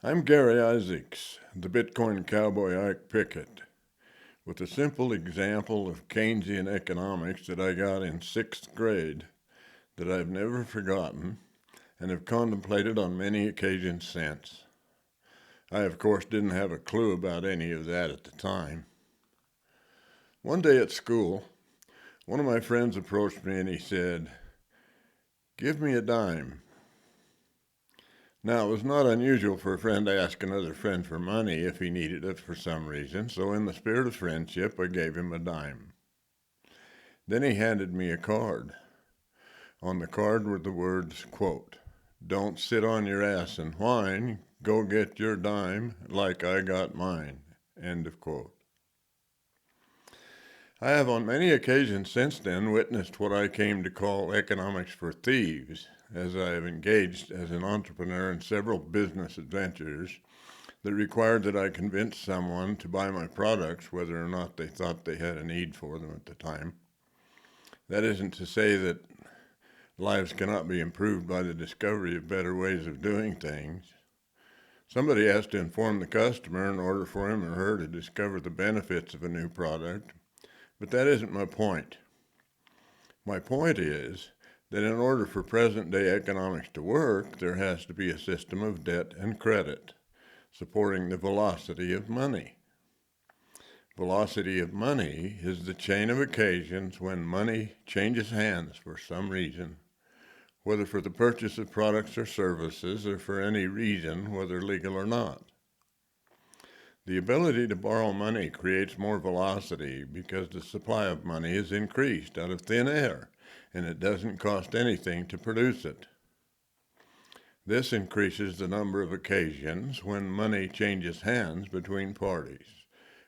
I'm Gary Isaacs, the Bitcoin cowboy Ike Pickett, with a simple example of Keynesian economics that I got in 6th grade that I've never forgotten and have contemplated on many occasions since. I, of course, didn't have a clue about any of that at the time. One day at school, one of my friends approached me and he said, "Give me a dime." Now, it was not unusual for a friend to ask another friend for money if he needed it for some reason, so in the spirit of friendship, I gave him a dime. Then he handed me a card. On the card were the words, quote, "Don't sit on your ass and whine, go get your dime like I got mine," end of quote. I have on many occasions since then witnessed what I came to call economics for thieves, as I have engaged as an entrepreneur in several business adventures that required that I convince someone to buy my products whether or not they thought they had a need for them at the time. That isn't to say that lives cannot be improved by the discovery of better ways of doing things. Somebody has to inform the customer in order for him or her to discover the benefits of a new product. But that isn't my point. My point is that in order for present-day economics to work, there has to be a system of debt and credit, supporting the velocity of money. Velocity of money is the chain of occasions when money changes hands for some reason, whether for the purchase of products or services or for any reason, whether legal or not. The ability to borrow money creates more velocity because the supply of money is increased out of thin air, and it doesn't cost anything to produce it. This increases the number of occasions when money changes hands between parties,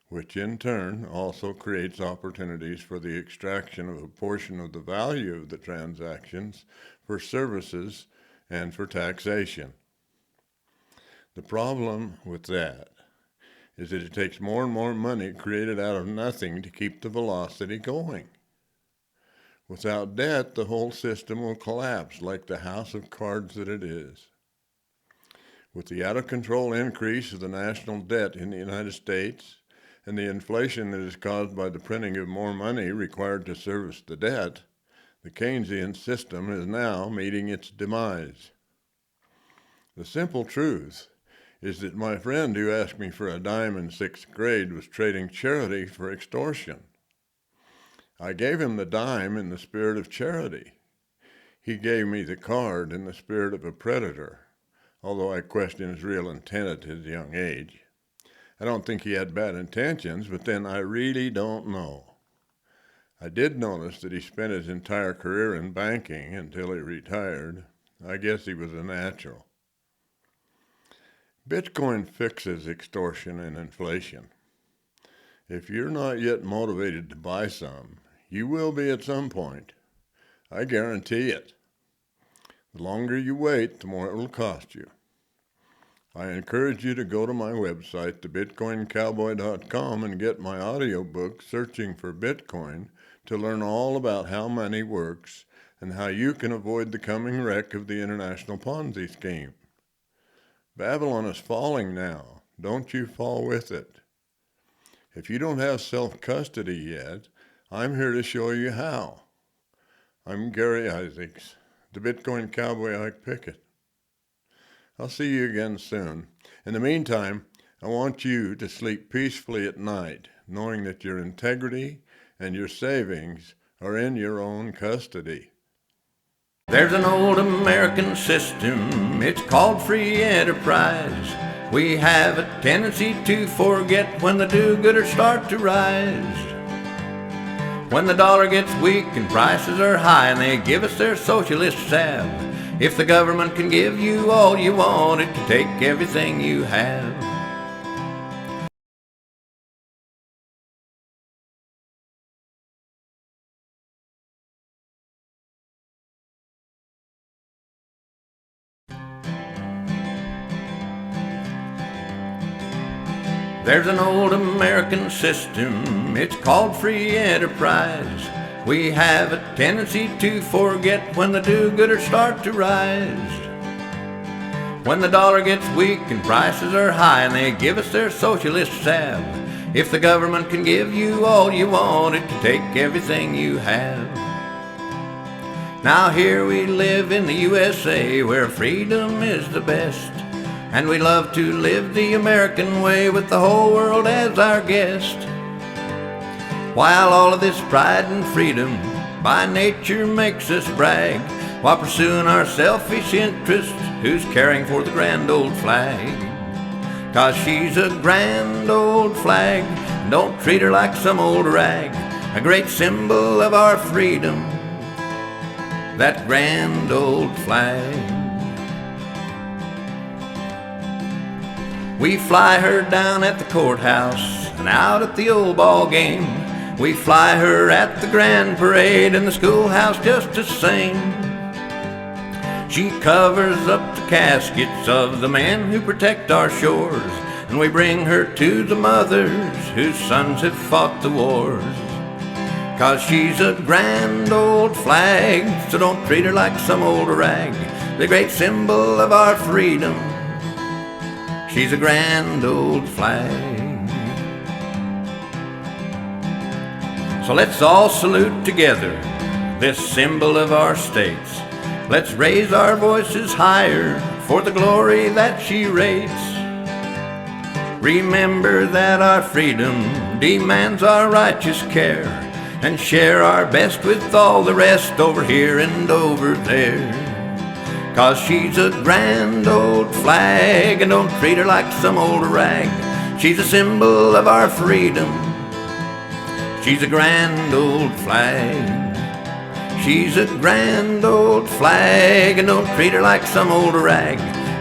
which in turn also creates opportunities for the extraction of a portion of the value of the transactions for services and for taxation. The problem with that is that it takes more and more money created out of nothing to keep the velocity going. Without debt, the whole system will collapse like the house of cards that it is. With the out-of-control increase of the national debt in the United States and the inflation that is caused by the printing of more money required to service the debt, the Keynesian system is now meeting its demise. The simple truth is that my friend who asked me for a dime in 6th grade was trading charity for extortion. I gave him the dime in the spirit of charity. He gave me the card in the spirit of a predator, although I question his real intent at his young age. I don't think he had bad intentions, but then I really don't know. I did notice that he spent his entire career in banking until he retired. I guess he was a natural. Bitcoin fixes extortion and inflation. If you're not yet motivated to buy some, you will be at some point. I guarantee it. The longer you wait, the more it will cost you. I encourage you to go to my website, thebitcoincowboy.com, and get my audiobook, Searching for Bitcoin, to learn all about how money works and how you can avoid the coming wreck of the international Ponzi scheme. Babylon is falling now. Don't you fall with it. If you don't have self-custody yet, I'm here to show you how. I'm Gary Isaacs, the Bitcoin cowboy Ike Pickett. I'll see you again soon. In the meantime, I want you to sleep peacefully at night, knowing that your integrity and your savings are in your own custody. There's an old American system, it's called free enterprise. We have a tendency to forget when the do-gooders start to rise. When the dollar gets weak and prices are high and they give us their socialist salve. If the government can give you all you want, it can take everything you have. There's an old American system, it's called free enterprise. We have a tendency to forget when the do-gooders start to rise. When the dollar gets weak and prices are high and they give us their socialist salve, if the government can give you all you want, it can take everything you have. Now here we live in the USA, where freedom is the best, and we love to live the American way with the whole world as our guest. While all of this pride and freedom by nature makes us brag, while pursuing our selfish interests, who's caring for the grand old flag? 'Cause she's a grand old flag, don't treat her like some old rag, a great symbol of our freedom, that grand old flag. We fly her down at the courthouse and out at the old ball game. We fly her at the grand parade and the schoolhouse just the same. She covers up the caskets of the men who protect our shores, and we bring her to the mothers whose sons have fought the wars. 'Cause she's a grand old flag, so don't treat her like some old rag, the great symbol of our freedom. She's a grand old flag. So let's all salute together this symbol of our states. Let's raise our voices higher for the glory that she rates. Remember that our freedom demands our righteous care, and share our best with all the rest over here and over there. 'Cause she's a grand old flag, and don't treat her like some old rag. She's a symbol of our freedom. She's a grand old flag. She's a grand old flag, and don't treat her like some old rag,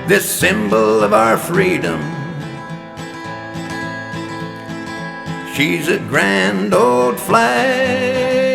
this symbol of our freedom. She's a grand old flag.